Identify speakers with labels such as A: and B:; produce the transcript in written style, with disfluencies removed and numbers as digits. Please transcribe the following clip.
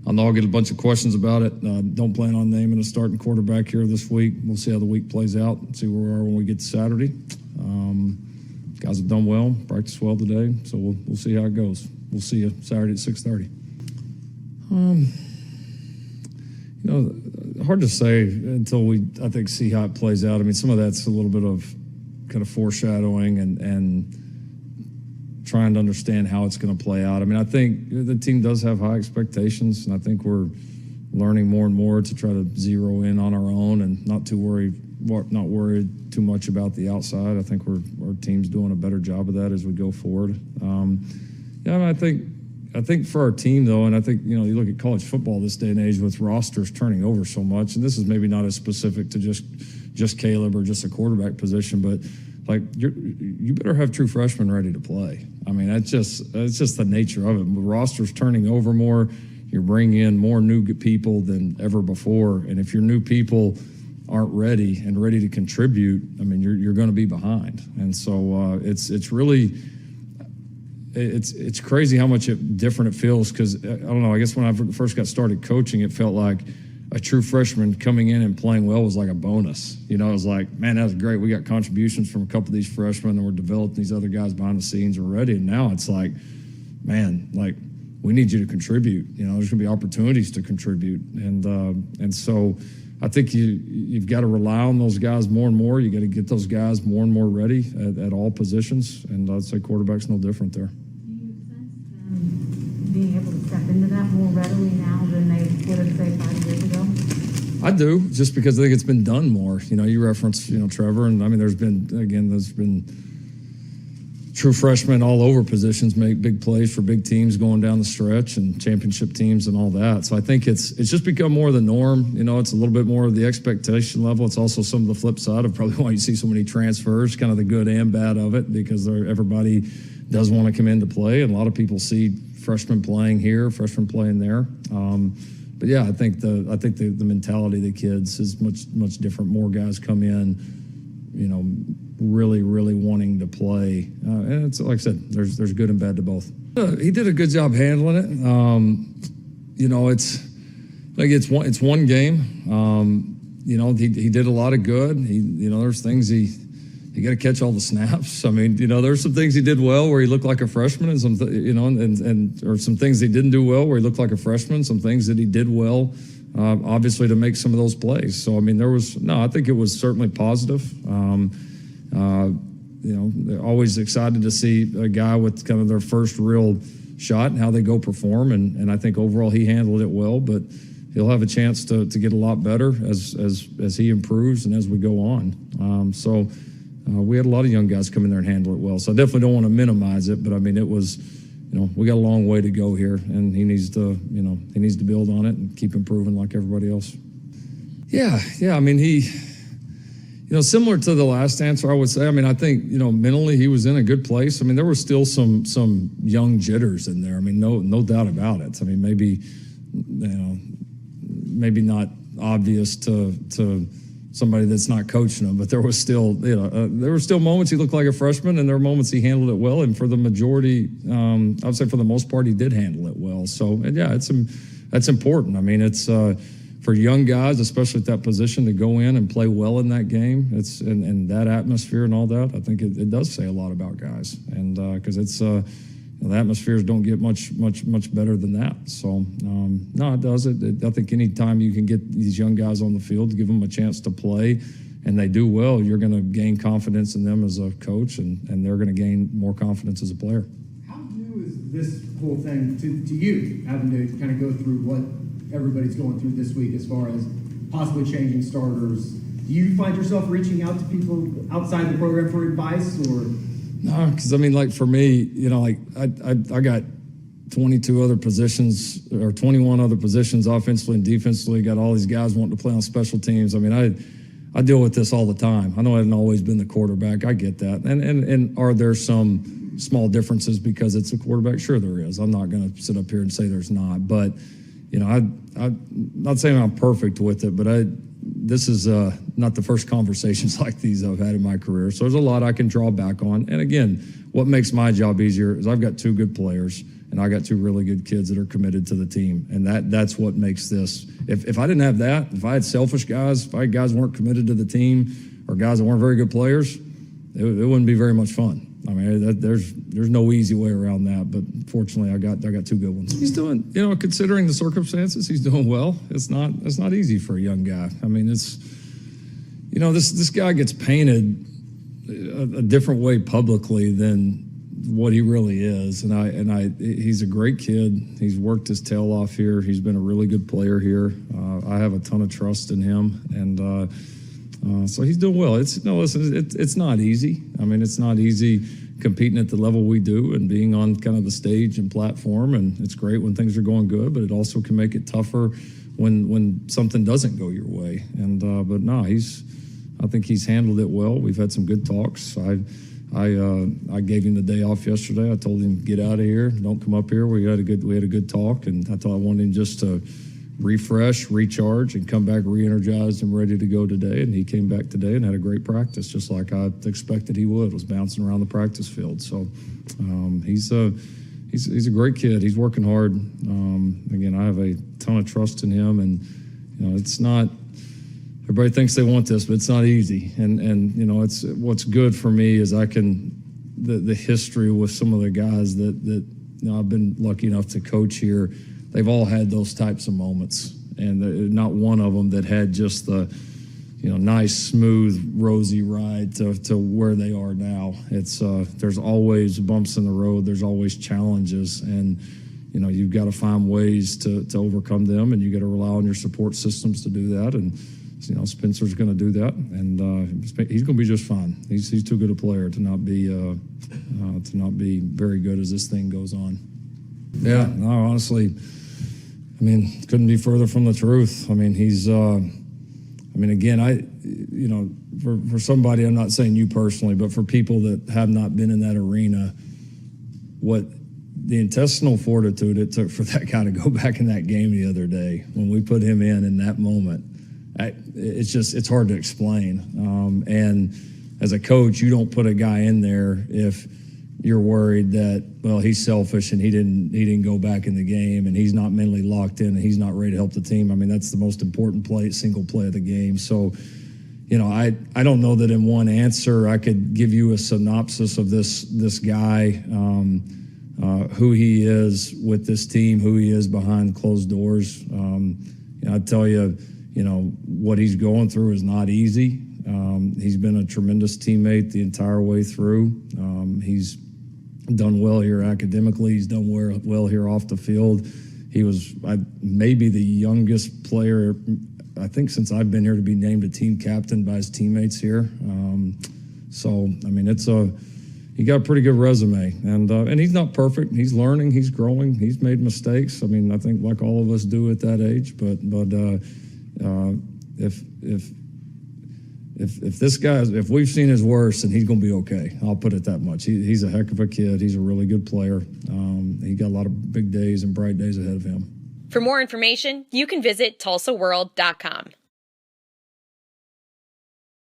A: I know I'll get a bunch of questions about it. Don't plan on naming a starting quarterback here this week. We'll see how the week plays out and see where we are when we get to Saturday. Guys have done well, practiced well today, so we'll see how it goes. We'll see you Saturday at 6:30. Hard to say until we, I think, see how it plays out. I mean, some of that's a little bit of kind of foreshadowing and trying to understand how it's going to play out. I mean, I think the team does have high expectations, and I think we're learning more and more to try to zero in on our own and not worried too much about the outside. I think our team's doing a better job of that as we go forward. I think for our team, though, and I think, you look at college football this day and age with rosters turning over so much, and this is maybe not as specific to just Caleb or just a quarterback position, but like you better have true freshmen ready to play. I mean, it's just the nature of it. With rosters turning over more, you're bringing in more new people than ever before, and if your new people aren't ready to contribute, I mean, you're going to be behind. And so it's really. It's crazy how much different it feels because, I don't know, I guess when I first got started coaching, it felt like a true freshman coming in and playing well was like a bonus. It was like, man, that was great. We got contributions from a couple of these freshmen and we're developing these other guys behind the scenes already. And now it's like, man, like we need you to contribute. There's going to be opportunities to contribute. And so I think you've got to rely on those guys more and more. You got to get those guys more and more ready at all positions. And I'd say quarterback's no different there.
B: Being able to step into that more readily now than they would have, say, 5 years ago?
A: I do, just because I think it's been done more. You referenced, Trevor, and I mean, there's been true freshmen all over positions make big plays for big teams going down the stretch and championship teams and all that. So I think it's just become more the norm. It's a little bit more of the expectation level. It's also some of the flip side of probably why you see so many transfers, kind of the good and bad of it, because everybody does want to come in to play, and a lot of people see freshmen playing here, freshmen playing there. But yeah, I think the mentality of the kids is much different. More guys come in, really wanting to play, and it's like I said, there's good and bad to both. He did a good job handling it. It's one game. He did a lot of good. There's things you got to catch all the snaps. I mean, there's some things he did well where he looked like a freshman, and some, or some things he didn't do well where he looked like a freshman. Some things that he did well, obviously, to make some of those plays. So I mean, I think it was certainly positive. Always excited to see a guy with kind of their first real shot and how they go perform. And I think overall he handled it well, but he'll have a chance to get a lot better as he improves and as we go on. We had a lot of young guys come in there and handle it well. So I definitely don't want to minimize it, but I mean, it was, we got a long way to go here, and he needs to build on it and keep improving like everybody else. Yeah. I mean, he, similar to the last answer, I would say, I mean, I think, mentally he was in a good place. I mean, there were still some young jitters in there. I mean, no doubt about it. I mean, maybe not obvious to somebody that's not coaching him, but there was still, there were still moments he looked like a freshman, and there were moments he handled it well. And for the majority, I would say for the most part, he did handle it well. So, and yeah, that's important. I mean, it's for young guys, especially at that position, to go in and play well in that game. It's and that atmosphere and all that. I think it does say a lot about guys, and because it's. The atmospheres don't get much better than that. So, no, it does. I think any time you can get these young guys on the field, give them a chance to play, and they do well, you're going to gain confidence in them as a coach, and they're going to gain more confidence as a player.
C: How new is this whole thing to you, having to kind of go through what everybody's going through this week as far as possibly changing starters? Do you find yourself reaching out to people outside the program for advice, or?
A: No, because I mean, like for me, I got 22 other positions or 21 other positions offensively and defensively. Got all these guys wanting to play on special teams. I mean, I deal with this all the time. I know I haven't always been the quarterback. I get that. And are there some small differences because it's a quarterback? Sure there is. I'm not going to sit up here and say there's not. But, I'm not saying I'm perfect with it, but this is not the first conversations like these I've had in my career. So there's a lot I can draw back on. And again, what makes my job easier is I've got two good players. and I got two really good kids that are committed to the team. And that's what makes this. If I didn't have that, if I had selfish guys, if I had guys who weren't committed to the team or guys that weren't very good players, it wouldn't be very much fun. I mean, there's no easy way around that, but fortunately, I got two good ones. He's doing, considering the circumstances, he's doing well. It's not easy for a young guy. I mean, it's, this guy gets painted a different way publicly than what he really is, and he's a great kid. He's worked his tail off here. He's been a really good player here. I have a ton of trust in him, and. So he's doing well. It's not easy. I mean, it's not easy competing at the level we do and being on kind of the stage and platform. And it's great when things are going good, but it also can make it tougher when something doesn't go your way. And but no, I think he's handled it well. We've had some good talks. I gave him the day off yesterday. I told him, get out of here, don't come up here. We had a good talk, and I wanted him just to refresh, recharge, and come back re-energized and ready to go today. And he came back today and had a great practice, just like I expected he would. Was bouncing around the practice field. So he's a great kid. He's working hard. Again, I have a ton of trust in him, and it's not. Everybody thinks they want this, but it's not easy. And it's what's good for me is I can the history with some of the guys that I've been lucky enough to coach here. They've all had those types of moments, and not one of them that had just the, nice, smooth, rosy ride to where they are now. It's there's always bumps in the road. There's always challenges, and you've got to find ways to overcome them, and you got to rely on your support systems to do that. And Spencer's going to do that, and he's going to be just fine. He's too good a player to not be very good as this thing goes on. Yeah, no, honestly. I mean, couldn't be further from the truth. I mean, he's, again, for somebody, I'm not saying you personally, but for people that have not been in that arena, what the intestinal fortitude it took for that guy to go back in that game the other day, when we put him in that moment, it's hard to explain. And as a coach, you don't put a guy in there if you're worried that, well, he's selfish and he didn't go back in the game and he's not mentally locked in and he's not ready to help the team. I mean, that's the most important single play of the game. So, I don't know that in one answer I could give you a synopsis of this guy, who he is with this team, who he is behind closed doors. I tell you, what he's going through is not easy. He's been a tremendous teammate the entire way through. He's done well here academically. He's done well here off the field. He was maybe the youngest player, I think, since I've been here to be named a team captain by his teammates here. So, I mean, he got a pretty good resume, and he's not perfect. He's learning. He's growing. He's made mistakes. I mean, I think like all of us do at that age. But if this guy, if we've seen his worst, then he's going to be okay. I'll put it that much. He's a heck of a kid. He's a really good player. He got a lot of big days and bright days ahead of him.
D: For more information, you can visit TulsaWorld.com.